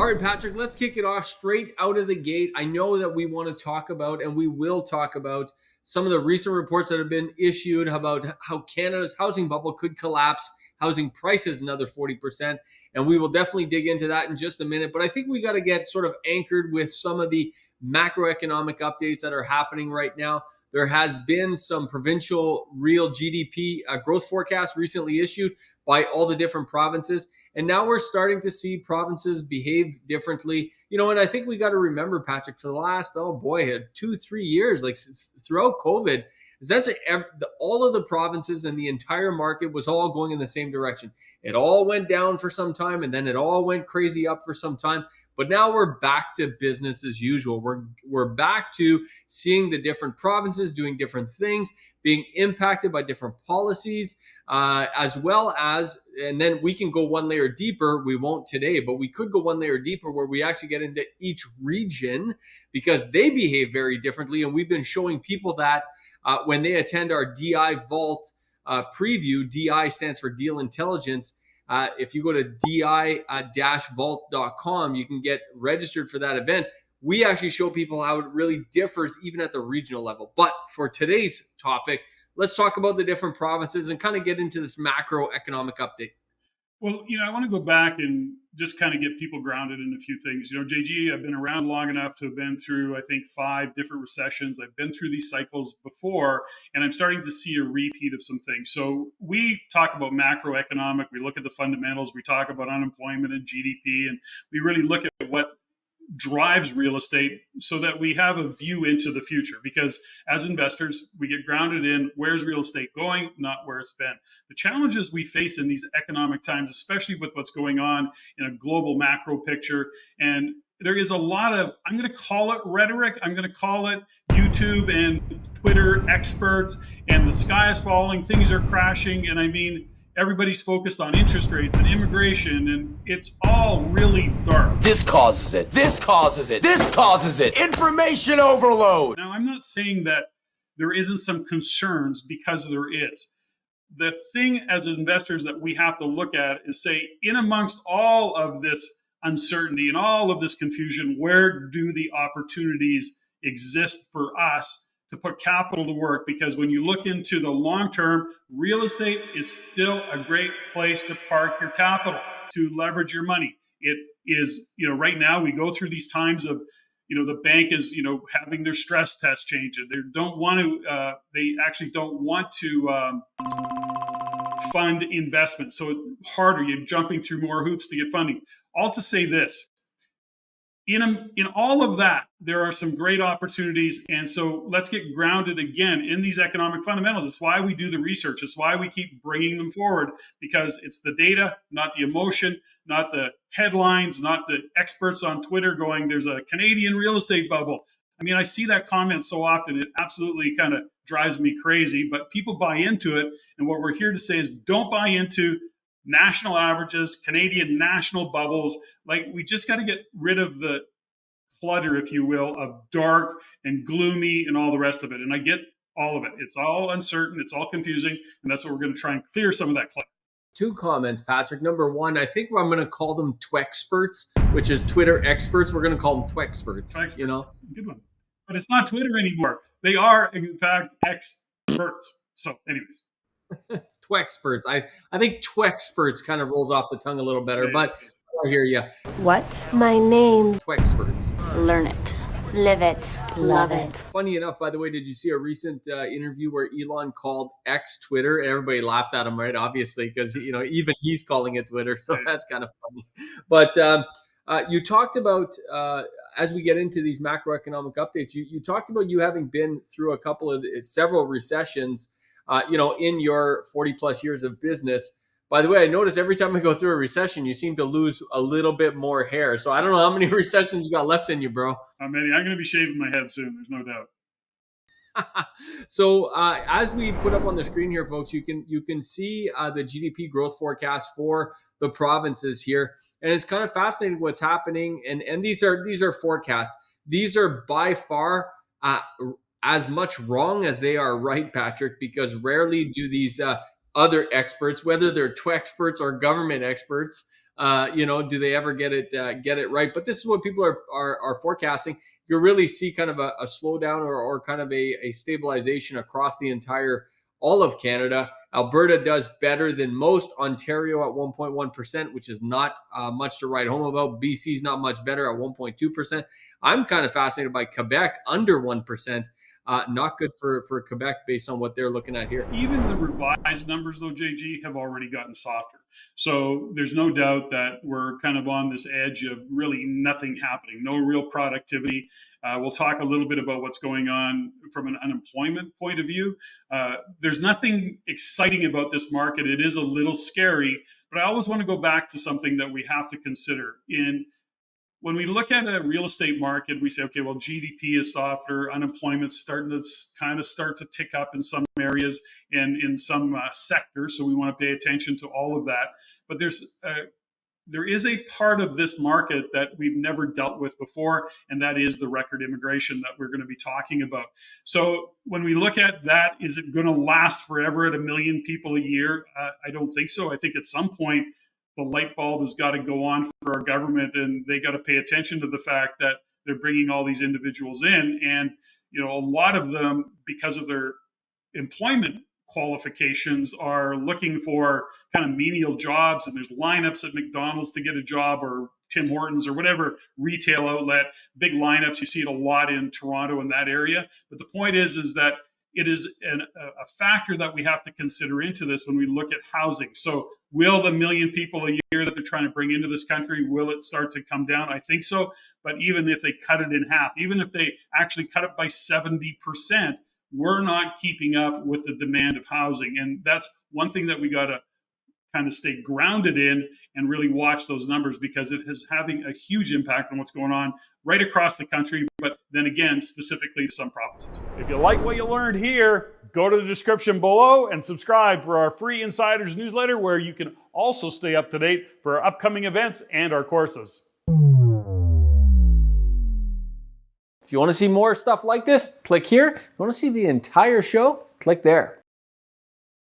All right, Patrick, let's kick it off straight out of the gate. I know that we want to talk about, and we will talk about, some of the recent reports that have been issued about how Canada's housing bubble could collapse, housing prices another 40%. And we will definitely dig into that in just a minute. But I think we got to get sort of anchored with some of the macroeconomic updates that are happening right now. There has been some provincial real GDP growth forecasts recently issued by all the different provinces. And now we're starting to see provinces behave differently. And I think we got to remember, Patrick, for the last, 2-3 years, like throughout COVID, essentially all of the provinces and the entire market was all going in the same direction. It all went down for some time, and then it all went crazy up for some time. But now we're back to business as usual. We're back to seeing the different provinces doing different things, being impacted by different policies, as well as, and then we can go one layer deeper. We won't today, but we could go one layer deeper where we actually get into each region because they behave very differently. And we've been showing people that when they attend our DI Vault preview. DI stands for Deal Intelligence. If you go to di-vault.com, you can get registered for that event. We actually show people how it really differs even at the regional level. But for today's topic, let's talk about the different provinces and kind of get into this macroeconomic update. Well, I want to go back and just kind of get people grounded in a few things. JG, I've been around long enough to have been through, I think, 5 different recessions. I've been through these cycles before, and I'm starting to see a repeat of some things. So we talk about macroeconomic, we look at the fundamentals, we talk about unemployment and GDP, and we really look at what drives real estate so that we have a view into the future, because as investors we get grounded in where's real estate going, not where it's been. The challenges we face in these economic times, especially with what's going on in a global macro picture, and there is a lot of, I'm going to call it rhetoric, I'm going to call it YouTube and Twitter experts, and the sky is falling, things are crashing, and I mean everybody's focused on interest rates and immigration, and it's all really dark. This causes it. This causes it. This causes it. Information overload. Now, I'm not saying that there isn't some concerns, because there is. The thing as investors that we have to look at is say, in amongst all of this uncertainty and all of this confusion, where do the opportunities exist for us to put capital to work? Because when you look into the long term, real estate is still a great place to park your capital, to leverage your money. It is, right now we go through these times of, the bank is, having their stress test change. They don't want to, they actually don't want to fund investment. So it's harder, you're jumping through more hoops to get funding. All to say this, in all of that, there are some great opportunities. And so let's get grounded again in these economic fundamentals. It's why we do the research. It's why we keep bringing them forward, because it's the data, not the emotion, not the headlines, not the experts on Twitter going, there's a Canadian real estate bubble. I mean, I see that comment so often. It absolutely kind of drives me crazy, but people buy into it. And what we're here to say is don't buy into national averages, Canadian national bubbles. Like, we just got to get rid of the flutter, if you will, of dark and gloomy and all the rest of it. And I get all of it. It's all uncertain. It's all confusing. And that's what we're going to try and clear some of that clutter. 2 comments, Patrick. Number one, I think I'm going to call them Twexperts, which is Twitter experts. We're going to call them Twexperts. Good one. But it's not Twitter anymore. They are, in fact, experts. So anyways. Twexperts. I think Twexperts kind of rolls off the tongue a little better, but I hear you. What? My name's Twexperts. Learn it. Live it. Love it. Funny enough, by the way, did you see a recent interview where Elon called X Twitter? And everybody laughed at him, right? Obviously, because even he's calling it Twitter, so that's kind of funny. But you talked about, as we get into these macroeconomic updates, you talked about you having been through several recessions, in your 40 plus years of business. By the way, I notice every time I go through a recession, you seem to lose a little bit more hair. So I don't know how many recessions you got left in you, bro. How many? I'm going to be shaving my head soon. There's no doubt. So as we put up on the screen here, folks, you can see the GDP growth forecast for the provinces here, and it's kind of fascinating what's happening. And these are forecasts. These are by far as much wrong as they are right, Patrick, because rarely do these other experts, whether they're experts or government experts. Do they ever get it right? But this is what people are forecasting. You really see kind of a slowdown or kind of a stabilization across the entire all of Canada. Alberta does better than most. Ontario at 1.1%, which is not much to write home about. BC's not much better at 1.2%. I'm kind of fascinated by Quebec under 1%. Not good for Quebec based on what they're looking at here. Even the revised numbers, though, JG, have already gotten softer. So there's no doubt that we're kind of on this edge of really nothing happening, no real productivity. We'll talk a little bit about what's going on from an unemployment point of view. There's nothing exciting about this market. It is a little scary, but I always want to go back to something that we have to consider. When we look at a real estate market, we say, okay, well, GDP is softer, unemployment's starting to kind of start to tick up in some areas and in some sectors. So we want to pay attention to all of that. But there is a part of this market that we've never dealt with before, and that is the record immigration that we're going to be talking about. So when we look at that, is it going to last forever at 1 million people a year? I don't think so. I think at some point, the light bulb has got to go on for our government, and they got to pay attention to the fact that they're bringing all these individuals in. And, a lot of them, because of their employment qualifications, are looking for kind of menial jobs, and there's lineups at McDonald's to get a job, or Tim Hortons, or whatever retail outlet, big lineups. You see it a lot in Toronto and that area. But the point is that it is a factor that we have to consider into this when we look at housing. So will the 1 million people a year that they're trying to bring into this country, will it start to come down? I think so. But even if they cut it in half, even if they actually cut it by 70%, we're not keeping up with the demand of housing. And that's one thing that we got to kind of stay grounded in and really watch those numbers, because it is having a huge impact on what's going on right across the country, but then again, specifically to some provinces. If you like what you learned here, go to the description below and subscribe for our free Insiders newsletter, where you can also stay up to date for our upcoming events and our courses. If you want to see more stuff like this, click here. If you want to see the entire show, click there.